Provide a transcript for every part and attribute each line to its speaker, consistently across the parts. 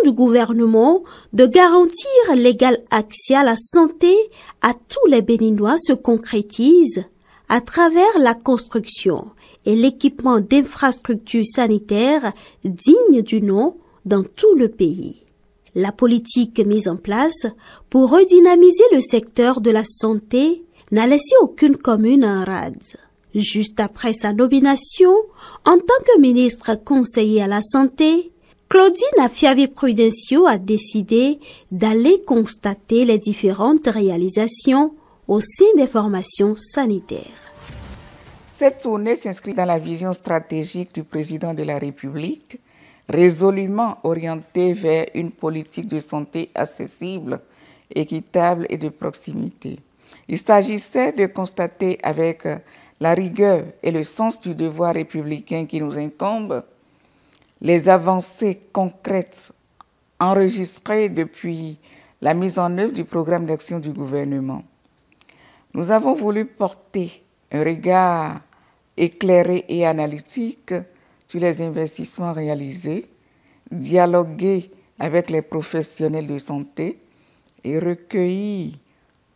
Speaker 1: du gouvernement de garantir l'égal accès à la santé à tous les Béninois se concrétise à travers la construction et l'équipement d'infrastructures sanitaires dignes du nom dans tout le pays. La politique mise en place pour redynamiser le secteur de la santé n'a laissé aucune commune en rade. Juste après sa nomination, en tant que ministre conseiller à la santé, Claudine Afiavi-Prudencio a décidé d'aller constater les différentes réalisations au sein des formations sanitaires.
Speaker 2: Cette tournée s'inscrit dans la vision stratégique du président de la République, résolument orientée vers une politique de santé accessible, équitable et de proximité. Il s'agissait de constater avec la rigueur et le sens du devoir républicain qui nous incombe les avancées concrètes enregistrées depuis la mise en œuvre du programme d'action du gouvernement. Nous avons voulu porter un regard éclairé et analytique sur les investissements réalisés, dialoguer avec les professionnels de santé et recueillir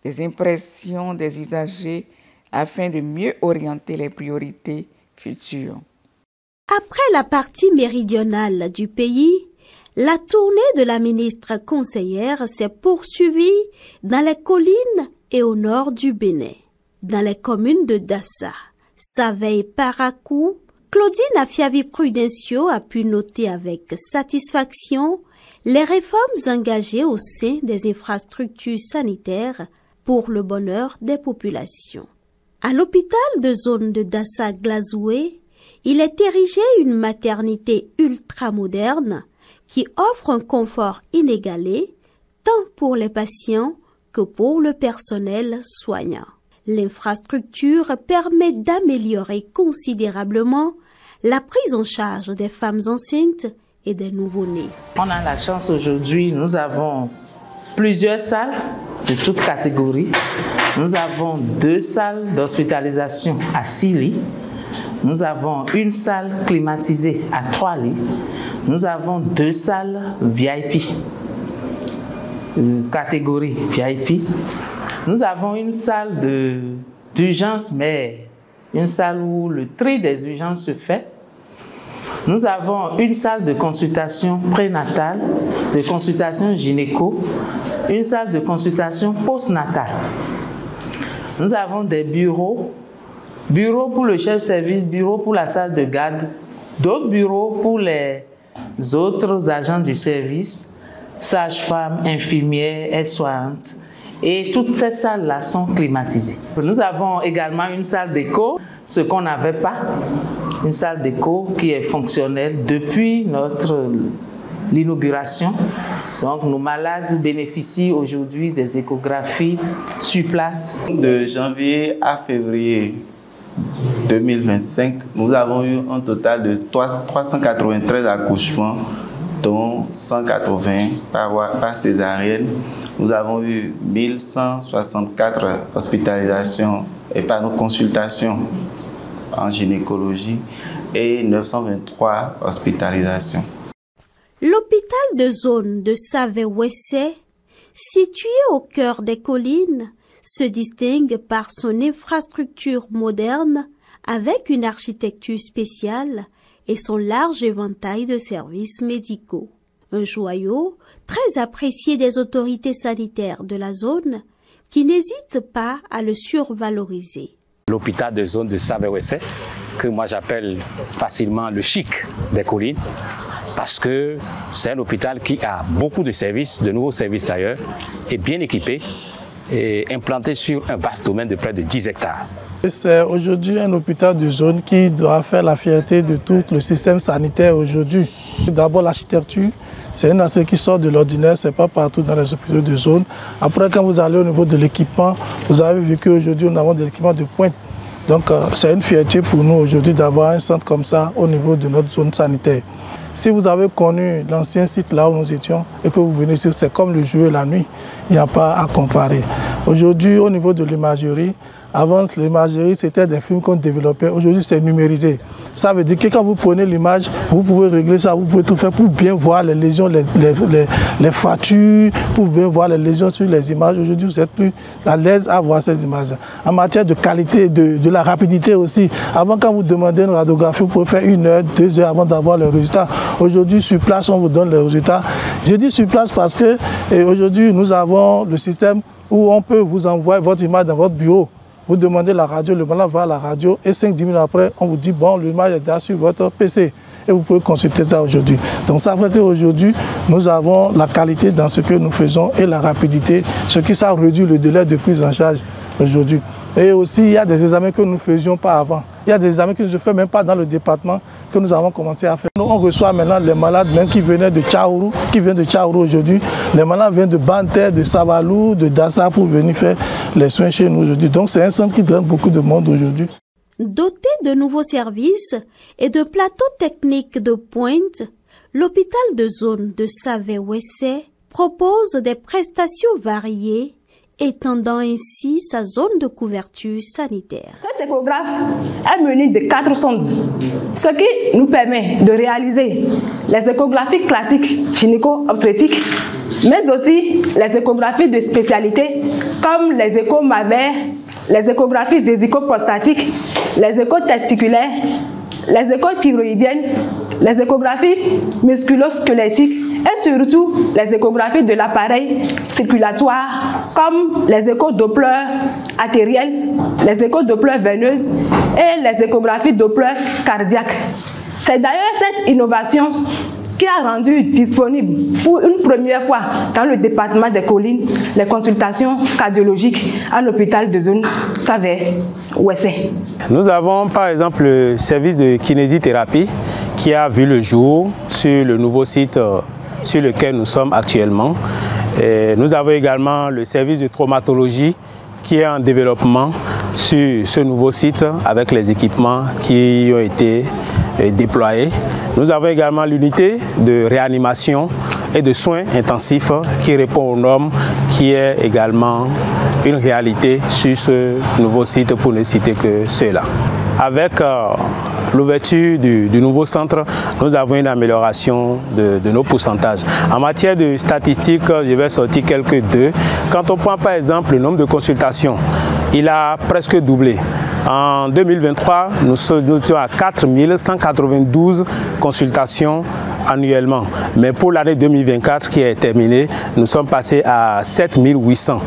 Speaker 2: les impressions des usagers afin de mieux orienter les priorités futures.
Speaker 1: Après la partie méridionale du pays, la tournée de la ministre conseillère s'est poursuivie dans les collines et au nord du Bénin. Dans les communes de Dassa, Savaie et Parakou, Claudine Afiavi-Prudencio a pu noter avec satisfaction les réformes engagées au sein des infrastructures sanitaires pour le bonheur des populations. À l'hôpital de zone de Dassa-Glazoué, il est érigé une maternité ultramoderne qui offre un confort inégalé tant pour les patients que pour le personnel soignant. L'infrastructure permet d'améliorer considérablement la prise en charge des femmes enceintes et des nouveau-nés.
Speaker 3: On a la chance aujourd'hui, nous avons plusieurs salles de toutes catégories. Nous avons 2 salles d'hospitalisation à 6 lits. Nous avons une salle climatisée à 3 lits. Nous avons 2 salles VIP, catégorie VIP. Nous avons une salle d'urgence, mais une salle où le tri des urgences se fait. Nous avons une salle de consultation prénatale, de consultation gynéco, une salle de consultation postnatale. Nous avons des bureaux pour le chef de service, bureau pour la salle de garde, d'autres bureaux pour les autres agents du service, sages-femmes, infirmières, aides-soignantes. Et toutes ces salles-là sont climatisées. Nous avons également une salle d'écho, ce qu'on n'avait pas, une salle d'écho qui est fonctionnelle depuis l'inauguration. Donc nos malades bénéficient aujourd'hui des échographies sur place.
Speaker 4: De janvier à février 2025, nous avons eu un total de 393 accouchements, dont 180 par césarienne. Nous avons eu 1164 hospitalisations et par nos consultations en gynécologie et 923 hospitalisations.
Speaker 1: L'hôpital de zone de Savaie-Wessé, situé au cœur des collines, se distingue par son infrastructure moderne avec une architecture spéciale et son large éventail de services médicaux. Un joyau très apprécié des autorités sanitaires de la zone qui n'hésitent pas à le survaloriser.
Speaker 5: L'hôpital de zone de Savaie-Wessé, que moi j'appelle facilement le chic des collines, parce que c'est un hôpital qui a beaucoup de services, de nouveaux services d'ailleurs, et bien équipé et implanté sur un vaste domaine de près de 10 hectares.
Speaker 6: C'est aujourd'hui un hôpital de zone qui doit faire la fierté de tout le système sanitaire aujourd'hui. D'abord l'architecture, c'est un aspect qui sort de l'ordinaire, ce n'est pas partout dans les hôpitaux de zone. Après, quand vous allez au niveau de l'équipement, vous avez vu qu'aujourd'hui nous avons des équipements de pointe. Donc c'est une fierté pour nous aujourd'hui d'avoir un centre comme ça au niveau de notre zone sanitaire. Si vous avez connu l'ancien site là où nous étions et que vous venez ici, c'est comme le jour et la nuit, il n'y a pas à comparer. Aujourd'hui, au niveau de l'imagerie, Avant, l'imagerie, c'était des films qu'on développait. Aujourd'hui, c'est numérisé. Ça veut dire que quand vous prenez l'image, vous pouvez régler ça, vous pouvez tout faire pour bien voir les lésions, les fractures, pour bien voir les lésions sur les images. Aujourd'hui, vous êtes plus à l'aise à voir ces images. En matière de qualité, de la rapidité aussi. Avant, quand vous demandez une radiographie, vous pouvez faire 1 heure, 2 heures avant d'avoir le résultat. Aujourd'hui, sur place, on vous donne le résultat. J'ai dit sur place parce que aujourd'hui, nous avons le système où on peut vous envoyer votre image dans votre bureau. Vous demandez la radio, le malade va à la radio et 5-10 minutes après, on vous dit bon, l'image est déjà sur votre PC et vous pouvez consulter ça aujourd'hui. Donc ça fait qu'aujourd'hui, nous avons la qualité dans ce que nous faisons et la rapidité, ce qui ça réduit le délai de prise en charge aujourd'hui. Et aussi, il y a des examens que nous ne faisions pas avant. Il y a des examens que je ne fais même pas dans le département que nous avons commencé à faire. On reçoit maintenant les malades même qui venaient de Tchaourou, qui viennent de Tchaourou aujourd'hui. Les malades viennent de Banter, de Savalou, de Dassa pour venir faire les soins chez nous aujourd'hui. Donc c'est un centre qui draine beaucoup de monde aujourd'hui.
Speaker 1: Doté de nouveaux services et de plateaux techniques de pointe, l'hôpital de zone de Save-Ouessé propose des prestations variées, étendant ainsi sa zone de couverture sanitaire.
Speaker 7: Cet échographe est muni de 4 sondes, ce qui nous permet de réaliser les échographies classiques gynéco-obstétriques, mais aussi les échographies de spécialité comme les échos mammaires, les échographies vésico-prostatiques, les échos testiculaires, les échos thyroïdiennes, les échographies musculo-squelettiques et surtout les échographies de l'appareil circulatoire comme les échos Doppler artériels, les échos Doppler veineuses et les échographies Doppler cardiaques. C'est d'ailleurs cette innovation qui a rendu disponible pour une première fois dans le département des Collines les consultations cardiologiques à l'hôpital de zone Save-Ouessé.
Speaker 8: Nous avons par exemple le service de kinésithérapie qui a vu le jour sur le nouveau site sur lequel nous sommes actuellement. Et nous avons également le service de traumatologie qui est en développement sur ce nouveau site avec les équipements qui ont été déployés. Nous avons également l'unité de réanimation et de soins intensifs qui répond aux normes, qui est également une réalité sur ce nouveau site, pour ne citer que cela. Avec l'ouverture du nouveau centre, nous avons une amélioration de nos pourcentages. En matière de statistiques, je vais sortir quelques deux. Quand on prend par exemple le nombre de consultations, il a presque doublé. En 2023, nous étions à 4 192 consultations annuellement. Mais pour l'année 2024 qui est terminée, nous sommes passés à 7 800.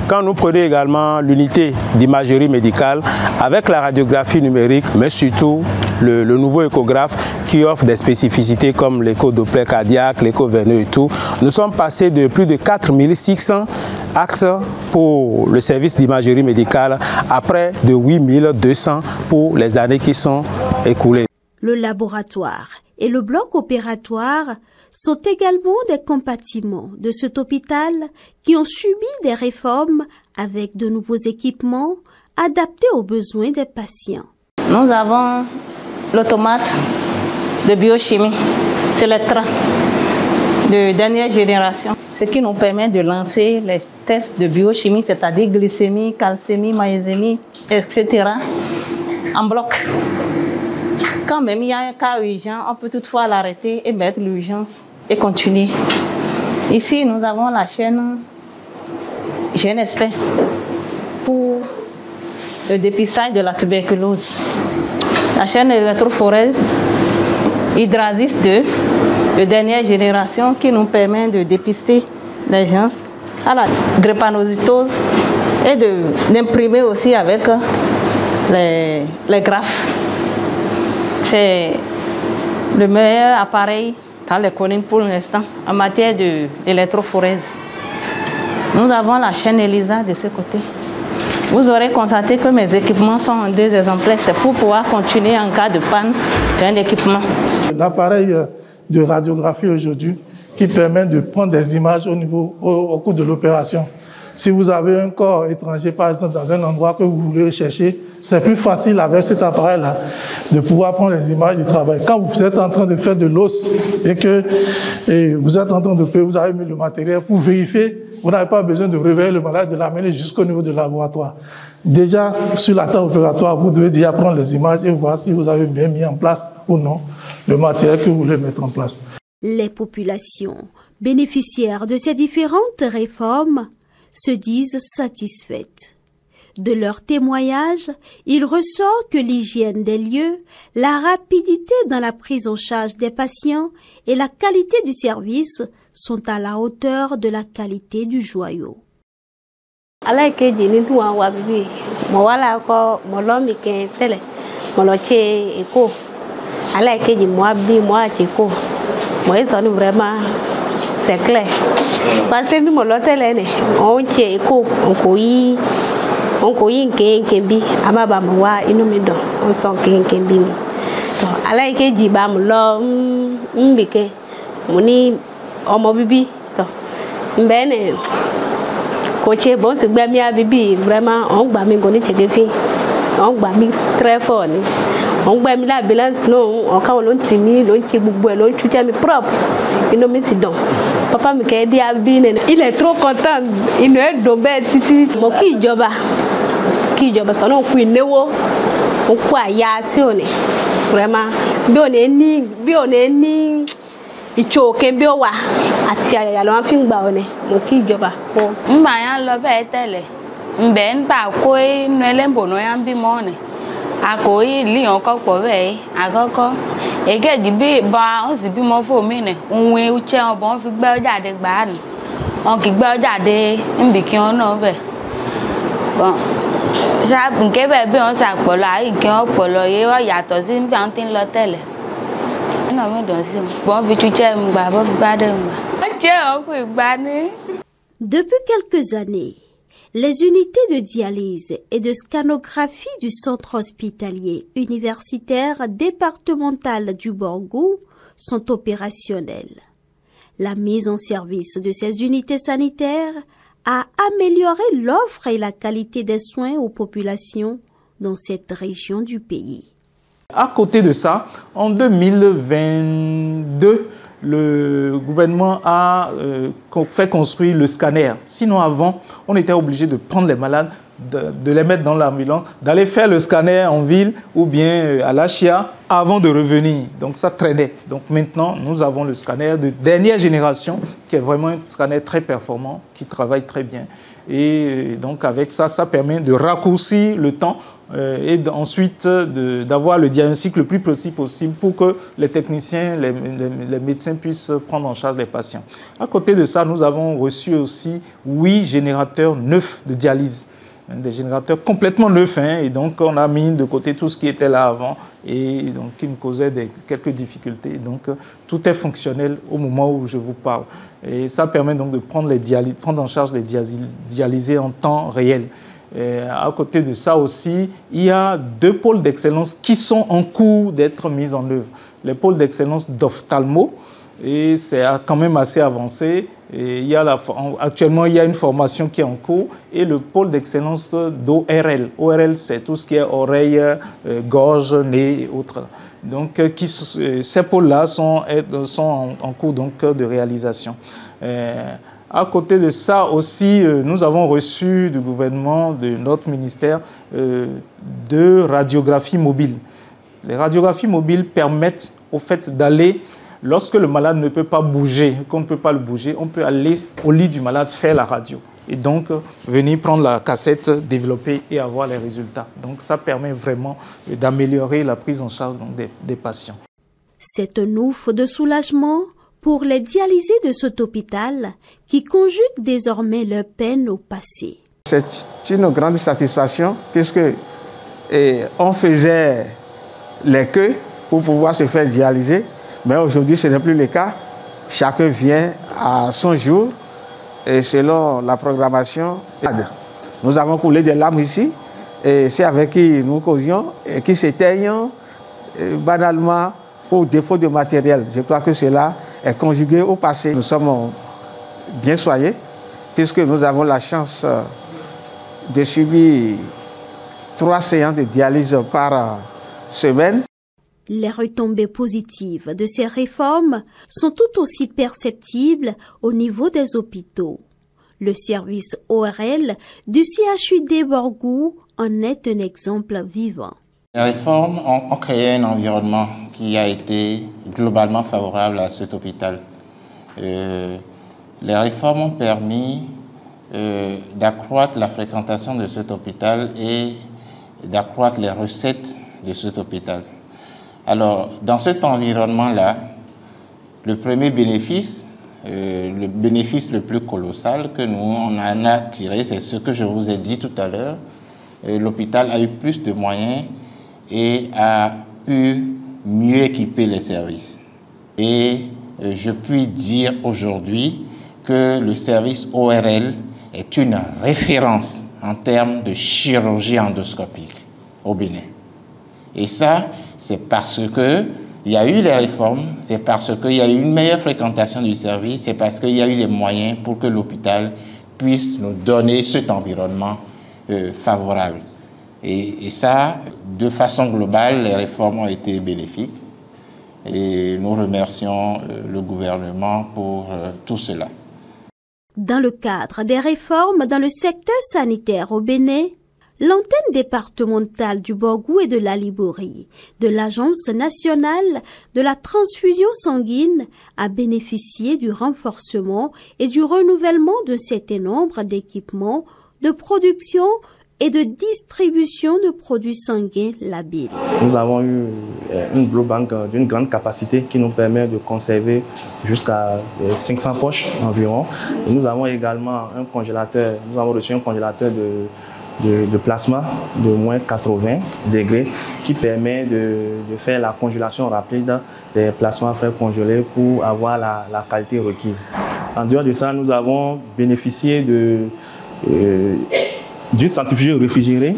Speaker 8: Quand nous prenons également l'unité d'imagerie médicale avec la radiographie numérique, mais surtout le nouveau échographe qui offre des spécificités comme l'écho Doppler cardiaque, l'écho veineux et tout, nous sommes passés de plus de 4 600 actes pour le service d'imagerie médicale à près de 8 200 pour les années qui sont écoulées.
Speaker 1: Le laboratoire et le bloc opératoire sont également des compartiments de cet hôpital qui ont subi des réformes avec de nouveaux équipements adaptés aux besoins des patients.
Speaker 9: Nous avons l'automate de biochimie, c'est le train de dernière génération, ce qui nous permet de lancer les tests de biochimie, c'est-à-dire glycémie, calcémie, magnésémie, etc. en bloc. Quand même il y a un cas urgent, on peut toutefois l'arrêter et mettre l'urgence et continuer. Ici, nous avons la chaîne GNSP pour le dépistage de la tuberculose. La chaîne électrophorèse Hydrasis 2 de dernière génération qui nous permet de dépister les gens à la drépanocytose et d'imprimer aussi avec les graphes. C'est le meilleur appareil dans les collines pour l'instant en matière d'électrophorèse. Nous avons la chaîne ELISA de ce côté. Vous aurez constaté que mes équipements sont en 2 exemplaires. C'est pour pouvoir continuer en cas de panne d'un équipement.
Speaker 6: L'appareil de radiographie aujourd'hui qui permet de prendre des images au cours de l'opération. Si vous avez un corps étranger, par exemple, dans un endroit que vous voulez rechercher, c'est plus facile avec cet appareil-là de pouvoir prendre les images du travail. Quand vous êtes en train de faire de l'os et que vous êtes en train de payer, vous avez mis le matériel pour vérifier, vous n'avez pas besoin de réveiller le malade, de l'amener jusqu'au niveau du laboratoire. Déjà, sur la table opératoire, vous devez déjà prendre les images et voir si vous avez bien mis en place ou non le matériel que vous voulez mettre en place.
Speaker 1: Les populations bénéficiaires de ces différentes réformes se disent satisfaites. De leurs témoignages, il ressort que l'hygiène des lieux, la rapidité dans la prise en charge des patients et la qualité du service sont à la hauteur de la qualité du joyau.
Speaker 10: Vraiment, c'est clair. Parce que nous, on tient écho, on couille kembi, amaba mwa inumido, on sent kembi. Alors, que dit bam lo, mbike, moni, omo bibi, to, mbene, coaché bon, c'est bien mia bibi, vraiment, on va me connaître chegefi, on va me très fort. On va me la balance, non, on quand on timi, l'on qui boue, l'on tout est propre, il ne me dit donc. Papa me dit il est trop content, il ne est tombé, titi, mon qui joba, son nom qui ne on quoi ya sione, vraiment, bionné, il choque, biowa, atia, ya l'on fin baone, mon qui joba.
Speaker 11: M'bayan love tele, m'ben pa koi ne lembono yambimone. Akoi li encore pour veiller akoko ege dibe ba on si bi mo fo mi ne onwe uche on bon fi gbe ojade gba ni on ki gbe ojade nbi ki on no be bon sha nke be bi on sa polo ayi ki on polo ye o yato si nbi an tin lo tele ina mi don si bon fi uche mgba bo fi gba de mgba je o ku igba ni.
Speaker 1: Depuis quelques années, les unités de dialyse et de scanographie du centre hospitalier universitaire départemental du Borgou sont opérationnelles. La mise en service de ces unités sanitaires a amélioré l'offre et la qualité des soins aux populations dans cette région du pays.
Speaker 12: À côté de ça, en 2022, le gouvernement a fait construire le scanner. Sinon, avant, on était obligé de prendre les malades, de les mettre dans l'ambulance, d'aller faire le scanner en ville ou bien à l'HIA avant de revenir. Donc, ça traînait. Donc, maintenant, nous avons le scanner de dernière génération qui est vraiment un scanner très performant, qui travaille très bien. Et donc, avec ça, ça permet de raccourcir le temps et ensuite d'avoir le diagnostic le plus précis possible pour que les techniciens, les médecins puissent prendre en charge les patients. À côté de ça, nous avons reçu aussi 8 générateurs neufs de dialyse. Des générateurs complètement neufs, et donc on a mis de côté tout ce qui était là avant et donc qui me causait quelques difficultés. Donc tout est fonctionnel au moment où je vous parle. Et ça permet donc de prendre en charge les dialysés en temps réel. Et à côté de ça aussi, il y a 2 pôles d'excellence qui sont en cours d'être mis en œuvre. Les pôles d'excellence d'ophtalmo, et c'est quand même assez avancé. Et actuellement, il y a une formation qui est en cours, et le pôle d'excellence d'ORL. ORL, c'est tout ce qui est oreille, gorge, nez et autres. Donc, ces pôles-là sont en cours donc, de réalisation. À côté de ça aussi, nous avons reçu du gouvernement, de notre ministère, de radiographie mobile. Les radiographies mobiles permettent au fait d'aller, lorsque le malade ne peut pas bouger, qu'on ne peut pas le bouger, on peut aller au lit du malade faire la radio. Et donc, venir prendre la cassette, développer et avoir les résultats. Donc, ça permet vraiment d'améliorer la prise en charge donc, des patients.
Speaker 1: C'est un ouf de soulagement pour les dialysés de cet hôpital qui conjuguent désormais leur peine au passé.
Speaker 13: C'est une grande satisfaction puisque on faisait les queues pour pouvoir se faire dialyser, mais aujourd'hui ce n'est plus le cas. Chacun vient à son jour et selon la programmation. Nous avons coulé des larmes ici et c'est avec qui nous causions et qui s'éteignent banalement au défaut de matériel. Je crois que cela est conjugué au passé. Nous sommes bien soignés puisque nous avons la chance de subir 3 séances de dialyse par semaine.
Speaker 1: Les retombées positives de ces réformes sont tout aussi perceptibles au niveau des hôpitaux. Le service ORL du CHUD Borgou en est un exemple vivant.
Speaker 14: Les réformes ont créé un environnement qui a été globalement favorable à cet hôpital. Les réformes ont permis d'accroître la fréquentation de cet hôpital et d'accroître les recettes de cet hôpital. Alors, dans cet environnement-là, le premier bénéfice, le bénéfice le plus colossal que nous on en a tiré, c'est ce que je vous ai dit tout à l'heure. L'hôpital a eu plus de moyens et a pu mieux équiper les services. Et je puis dire aujourd'hui que le service ORL est une référence en termes de chirurgie endoscopique au Bénin. Et ça, c'est parce qu'il y a eu les réformes, c'est parce qu'il y a eu une meilleure fréquentation du service, c'est parce qu'il y a eu les moyens pour que l'hôpital puisse nous donner cet environnement favorable. Et ça, de façon globale, les réformes ont été bénéfiques. Et nous remercions le gouvernement pour tout cela.
Speaker 1: Dans le cadre des réformes dans le secteur sanitaire au Bénin, l'antenne départementale du Borgou et de la Liborie de l'Agence nationale de la transfusion sanguine a bénéficié du renforcement et du renouvellement d'un certain nombre d'équipements de production et de distribution de produits sanguins labiles.
Speaker 15: Nous avons eu une blood bank d'une grande capacité qui nous permet de conserver jusqu'à 500 poches environ. Et nous avons également un congélateur, nous avons reçu un congélateur de plasma de moins 80 degrés qui permet de faire la congélation rapide des plasmas frais congelés pour avoir la qualité requise. En dehors de ça, nous avons bénéficié d'une centrifugeuse réfrigérée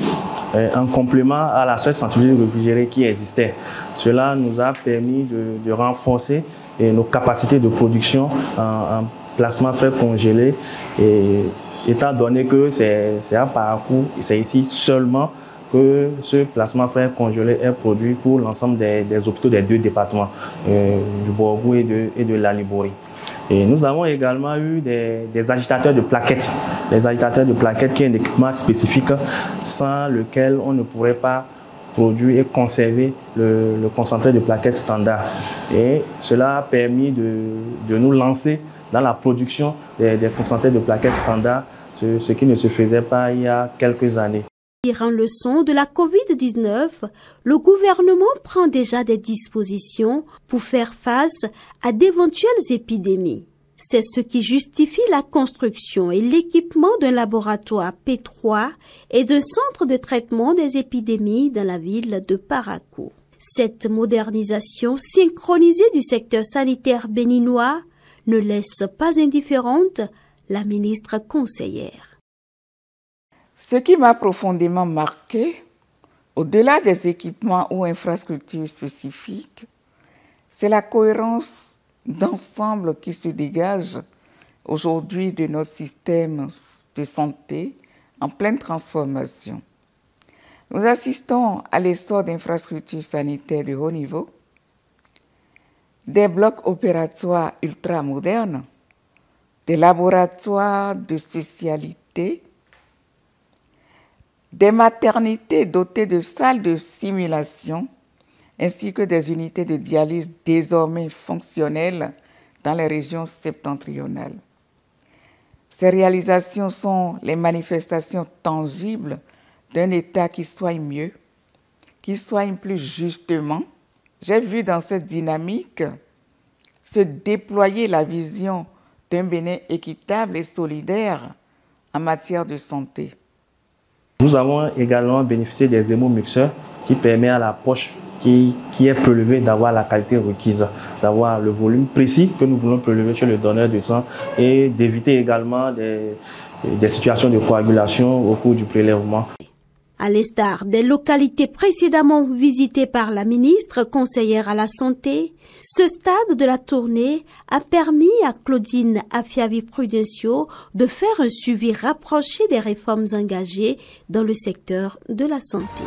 Speaker 15: en complément à la seule centrifugeuse réfrigérée qui existait. Cela nous a permis de renforcer nos capacités de production en plasma frais congelé, et étant donné que c'est un parcours, c'est ici seulement que ce plasma frais congelé est produit pour l'ensemble des hôpitaux des 2 départements, du Borgou et de la Liborie. Et nous avons également eu des agitateurs de plaquettes. Les agitateurs de plaquettes qui est un équipement spécifique sans lequel on ne pourrait pas produire et conserver le concentré de plaquettes standard. Et cela a permis de nous lancer dans la production des concentrés de plaquettes standard, ce qui ne se faisait pas il y a quelques années.
Speaker 1: Tirant leçon de la Covid-19, le gouvernement prend déjà des dispositions pour faire face à d'éventuelles épidémies. C'est ce qui justifie la construction et l'équipement d'un laboratoire P3 et d'un centre de traitement des épidémies dans la ville de Parakou. Cette modernisation synchronisée du secteur sanitaire béninois ne laisse pas indifférente la ministre conseillère.
Speaker 2: Ce qui m'a profondément marqué, au-delà des équipements ou infrastructures spécifiques, c'est la cohérence d'ensemble qui se dégage aujourd'hui de notre système de santé en pleine transformation. Nous assistons à l'essor d'infrastructures sanitaires de haut niveau, des blocs opératoires ultramodernes, des laboratoires de spécialité, des maternités dotées de salles de simulation, ainsi que des unités de dialyse désormais fonctionnelles dans les régions septentrionales. Ces réalisations sont les manifestations tangibles d'un État qui soigne mieux, qui soigne plus justement. J'ai vu dans cette dynamique se déployer la vision d'un Bénin équitable et solidaire en matière de santé.
Speaker 15: Nous avons également bénéficié des hémomixeurs qui permet à la poche qui est prélevée d'avoir la qualité requise, d'avoir le volume précis que nous voulons prélever chez le donneur de sang et d'éviter également des situations de coagulation au cours du prélèvement.
Speaker 1: À l'instar des localités précédemment visitées par la ministre conseillère à la Santé, ce stade de la tournée a permis à Claudine Afiavi-Prudencio de faire un suivi rapproché des réformes engagées dans le secteur de la santé.